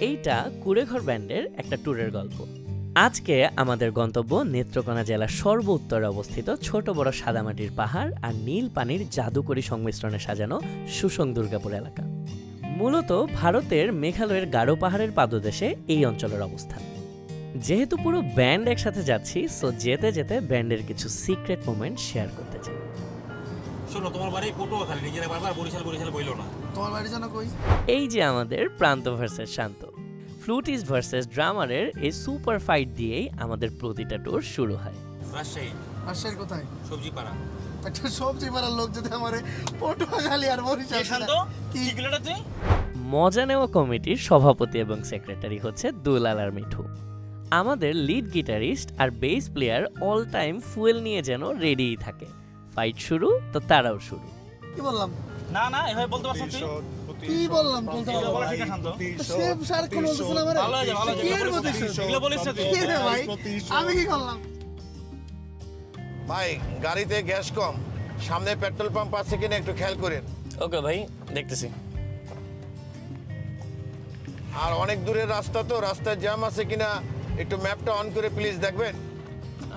এইটা কুড়েঘর ব্যান্ডের একটা ট্যুরের গল্প। আজকে আমাদের গন্তব্য নেত্রকোনা জেলার সর্ব উত্তরে অবস্থিত ছোট বড় সাদামাটির পাহাড় আর নীল পানির জাদুকরী সংমিশ্রণে সাজানো সুসং দুর্গাপুর এলাকা। মূলত ভারতের মেঘালয়ের গারো পাহাড়ের পাদদেশে এই অঞ্চলের অবস্থান। যেহেতু পুরো ব্যান্ড একসাথে যাচ্ছি, সো যেতে যেতে ব্যান্ডের কিছু সিক্রেট মোমেন্ট শেয়ার করতে চাই। শোনো, তোমার বাড়ি পটুয়াখালী, নিজেরা বারবার বরিশাল বরিশাল বইলো না। তোমার বাড়ি জানো কই? এই যে আমাদের প্রান্ত ভার্সেস শান্ত, ফ্লুটিস্ট ভার্সেস ড্রামারের এই সুপার ফাইট দিয়েই আমাদের প্রতিটা ট্যুর শুরু হয়। রাজশাহীর কোথায়? সবজিপাড়া। একটা সবজিপাড়ার লোক যদি আমারে পটুয়াখালী আর বরিশাল শান্ত কি গিলাটা তুই? মজা নেওয়া কমিটির সভাপতি এবং সেক্রেটারি হচ্ছে দুলাল আর মিঠু। আমাদের লিড গিটারিস্ট আর bass player all time fuel নিয়ে যেন রেডিই থাকে। ফাইট শুরু তো তারাও শুরু। কি বললাম? না না, এভাবে বলতে পারছ তুই? কি বললাম? বলতে বলা ঠিক শান্ত। সেম সার কোন বলছিস আমারে? ভালো হয়ে ভালো হয়ে এগুলো বলিস না তুই। কি রে ভাই? আমি কি করলাম? ভাই, গাড়িতে গ্যাস কম, সামনে পেট্রোল পাম্প আছে কিনা একটু খেয়াল করেন। ওকে ভাই, দেখতেছি। আর অনেক দূরের রাস্তা তো, রাস্তায় জ্যাম আছে কিনা একটু ম্যাপটা অন করে প্লিজ দেখবেন।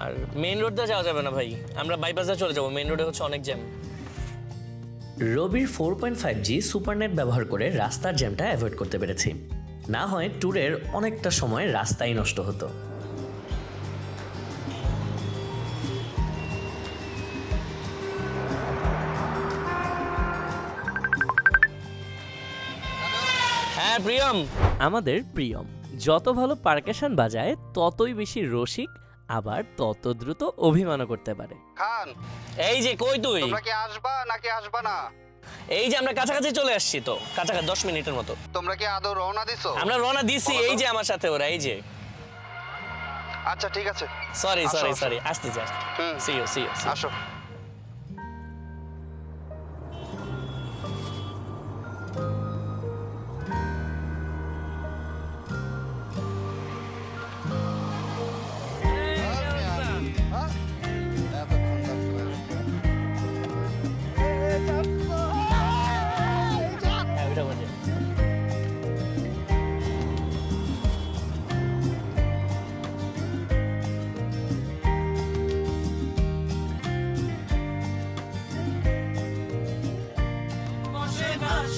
আর মেইন রোড দিয়ে যাওয়া যাবে না ভাই, আমরা বাইপাসে চলে যাবো। মেইন রোডে হচ্ছে অনেক জ্যাম। রবির 4.5G সুপারনেট ব্যবহার করে রাস্তার জ্যামটা অ্যাভয়েড করতে পেরেছি, না হয় ট্যুরের অনেকটা সময় রাস্তাই নষ্ট হতো। হ্যাঁ প্রিয়ম। আমাদের প্রিয়ম যত ভালো পারকাশন বাজায় ততই বেশি রসিক, আবার তত দ্রুত অভিমানও করতে পারে। খান, এই যে কই তুই? তোমরা কি আসবা নাকি আসবা না? এই যে আমরা কাছাকাছি চলে আসছি তো, কাছাকাছি 10 মিনিটের মতো। তোমরা কি আদৌ রওনা দিছো? আমরা রওনা দিছি, এই যে আমার সাথে ওরা, এই যে। আচ্ছা ঠিক আছে, সরি আসো, সরি আসো। সরি, আসতেছি সি ইউ সি ইউ। আসো। হ্যাঁ ওইটা বলে।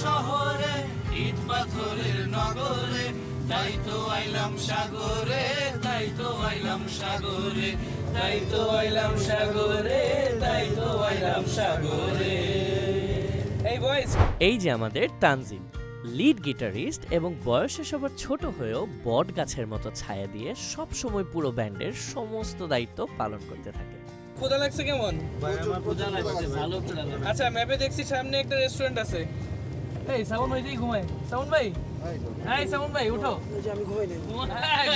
শহরে ইট পাথরের নগরে, তাই তো আইলাম সাগরে, তাই তো আইলাম সাগরে, তাই তো আইলাম সাগরে, তাই তো আইলাম সাগরে। এই বয়েজ, এই যে আমাদের তানজিম, লিড গিটারিস্ট এবং বয়সে সবার ছোট হয়েও বট গাছের মতো ছায়া দিয়ে সব সময় পুরো ব্যান্ডের সমস্ত দায়িত্ব পালন করতে থাকে। ক্ষুধা লাগছে কেমন? ভালো করে আচ্ছা, ম্যাপে দেখছি সামনে একটা রেস্টুরেন্ট আছে। এই সামন ভাই ঘুমায়। সামন ভাই, এই সামন ভাই উঠো। আমি ঘুমাই নাই।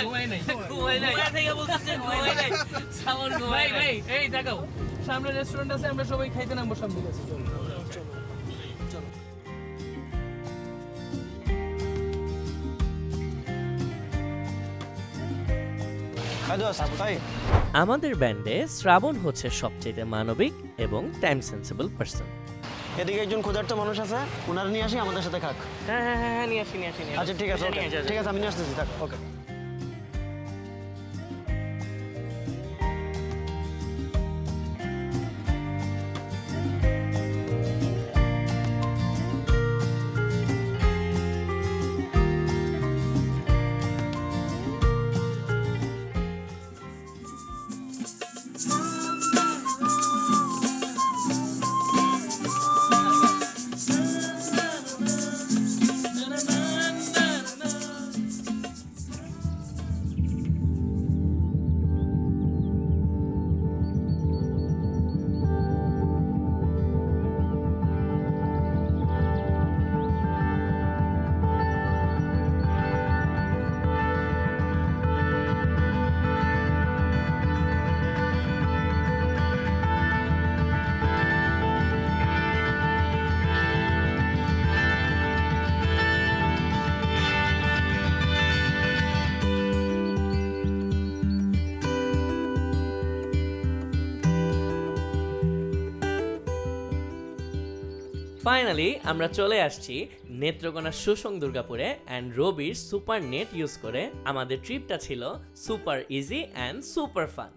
ঘুমাই নাই, ঘুমাই নাই। কোথা থেকে বলছিস যে ঘুমাই নাই? সামন ঘুমাই নাই। এই দেখাও, সামনে রেস্টুরেন্ট আছে, আমরা সবাই খাইতে নামবো সামনে। আমাদের ব্যান্ডে শ্রাবণ হচ্ছে সবচেয়ে মানবিক এবং টাইম সেন্সিবল পারসন। এদিকে একজন ক্ষুধার্ত মানুষ আছে, ওনারা নিয়ে আসি, আমাদের সাথে খাক। হ্যাঁ হ্যাঁ হ্যাঁ, নিয়ে আসি। আচ্ছা ঠিক আছে, okay, ঠিক আছে, আমি নিয়ে আসতেছি, থাক। ওকে। ফাইনালি আমরা চলে আসছি নেত্রকোনার সুসং দুর্গাপুরে অ্যান্ড রবির সুপার নেট ইউজ করে আমাদের ট্রিপটা ছিল super easy and super fun.